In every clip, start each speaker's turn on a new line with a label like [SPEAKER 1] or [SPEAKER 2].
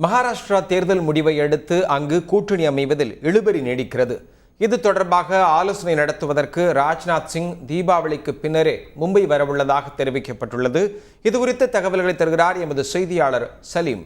[SPEAKER 1] மகாராஷ்டிரா தேர்தல் முடிவை அடுத்து அங்கு கூட்டணி அமைவதில் இழுபறி நீடிக்கிறது. இது தொடர்பாக ஆலோசனை நடத்துவதற்கு ராஜ்நாத் சிங் தீபாவளிக்கு பின்னரே மும்பை வரவுள்ளதாக தெரிவிக்கப்பட்டுள்ளது. இதுகுறித்த தகவல்களை தருகிறார் எமது செய்தியாளர் சலீம்.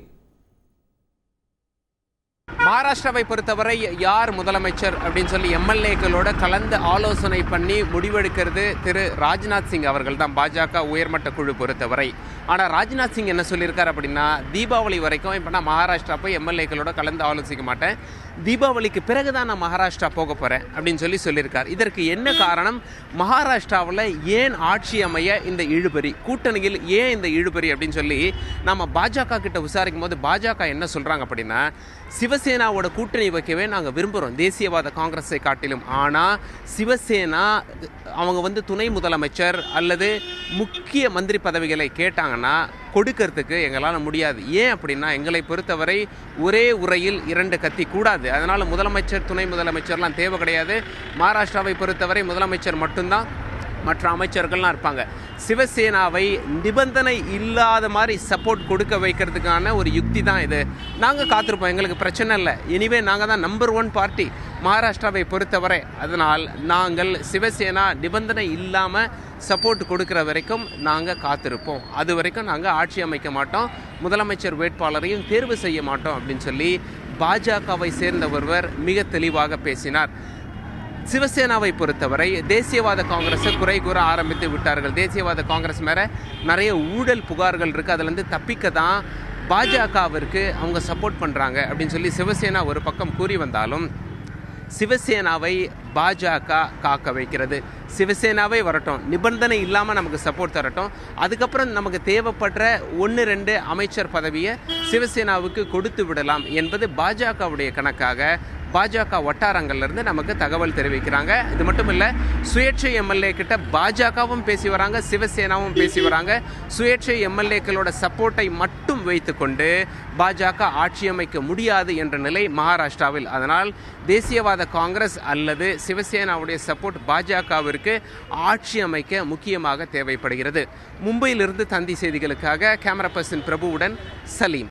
[SPEAKER 2] மகாராஷ்டிராவை பொறுத்தவரை யார் முதலமைச்சர் அப்படின்னு சொல்லி எம்எல்ஏக்களோட கலந்து ஆலோசனை பண்ணி முடிவெடுக்கிறது திரு ராஜ்நாத் சிங் அவர்கள் தான், பாஜக உயர்மட்ட குழு பொறுத்தவரை. ஆனால் ராஜ்நாத் சிங் என்ன சொல்லியிருக்கார் அப்படின்னா, தீபாவளி வரைக்கும் இப்போ நான் மகாராஷ்டிரா போய் எம்எல்ஏக்களோட கலந்து ஆலோசிக்க மாட்டேன், தீபாவளிக்கு பிறகு தான் நான் மகாராஷ்டிரா போக போகிறேன் அப்படின்னு சொல்லியிருக்கார். இதற்கு என்ன காரணம்? மகாராஷ்டிராவில் ஏன் ஆட்சி அமைய இந்த இழுபறி, கூட்டணியில் ஏன் இந்த இழுபறி அப்படின்னு சொல்லி நம்ம பாஜக கிட்ட விசாரிக்கும் போது பாஜக என்ன சொல்கிறாங்க அப்படின்னா, சிவசேனாவோட கூட்டணி வைக்கவே நாங்கள் விரும்புகிறோம் தேசியவாத காங்கிரஸை காட்டிலும். ஆனால் சிவசேனா அவங்க துணை முதலமைச்சர் அல்லது முக்கிய மந்திரி பதவிகளை கேட்டாங்கன்னா கொடுக்கறதுக்கு எங்களால் முடியாது. ஏன் அப்படின்னா, எங்களை பொறுத்தவரை ஒரே உரையில் இரண்டு கத்தி கூடாது. அதனால் முதலமைச்சர் துணை முதலமைச்சர்லாம் தேவை கிடையாது. மகாராஷ்டிராவை பொறுத்தவரை முதலமைச்சர் மட்டும்தான், மற்ற அமைச்சர்கள்லாம் இருப்பாங்க. சிவசேனாவை நிபந்தனை இல்லாத மாதிரி சப்போர்ட் கொடுக்க வைக்கிறதுக்கான ஒரு யுக்தி தான் இது. நாங்கள் காத்திருப்போம், எங்களுக்கு பிரச்சனை இல்லை. எனிவே நாங்கள் தான் நம்பர் 1 பார்ட்டி மகாராஷ்டிராவை பொறுத்தவரை. அதனால் நாங்கள் சிவசேனா நிபந்தனை இல்லாமல் சப்போர்ட் கொடுக்குற வரைக்கும் நாங்கள் காத்திருப்போம். அது வரைக்கும் நாங்கள் ஆட்சி அமைக்க மாட்டோம், முதலமைச்சர் வேட்பாளரையும் தேர்வு செய்ய மாட்டோம் அப்படின்னு சொல்லி பாஜகவை சேர்ந்த ஒருவர் மிக தெளிவாக பேசினார். சிவசேனாவை பொறுத்தவரை தேசியவாத காங்கிரஸை குறை கூற ஆரம்பித்து விட்டார்கள். தேசியவாத காங்கிரஸ் மேலே நிறைய ஊழல் புகார்கள் இருக்குது, அதுலேருந்து தப்பிக்க தான் பாஜகவிற்கு அவங்க சப்போர்ட் பண்ணுறாங்க அப்படின்னு சொல்லி சிவசேனா ஒரு பக்கம் கூறி வந்தாலும், சிவசேனாவை பாஜக காக்க வைக்கிறது. சிவசேனாவே வரட்டும், நிபந்தனை இல்லாமல் நமக்கு சப்போர்ட் தரட்டும், அதுக்கப்புறம் நமக்கு தேவைப்படுற 1-2 அமைச்சர் பதவியை சிவசேனாவுக்கு கொடுத்து விடலாம் என்பது பாஜகவுடைய கணக்காக பாஜக வட்டாரங்கள்லேருந்து நமக்கு தகவல் தெரிவிக்கிறாங்க. இது மட்டும் இல்லை, சுயேட்சை எம்எல்ஏ கிட்ட பாஜகவும் பேசி வராங்க, சிவசேனாவும் பேசி வராங்க. சுயேட்சை எம்எல்ஏக்களோட சப்போர்ட்டை மட்டும் வைத்துக்கொண்டு பாஜக ஆட்சி அமைக்க முடியாது என்ற நிலை மகாராஷ்டிராவில். அதனால் தேசியவாத காங்கிரஸ் அல்லது சிவசேனாவுடைய சப்போர்ட் பாஜகவிற்கு ஆட்சி அமைக்க முக்கியமாக தேவைப்படுகிறது. மும்பையிலிருந்து தந்தி செய்திகளுக்காக கேமரா பர்சன் பிரபுவுடன் சலீம்.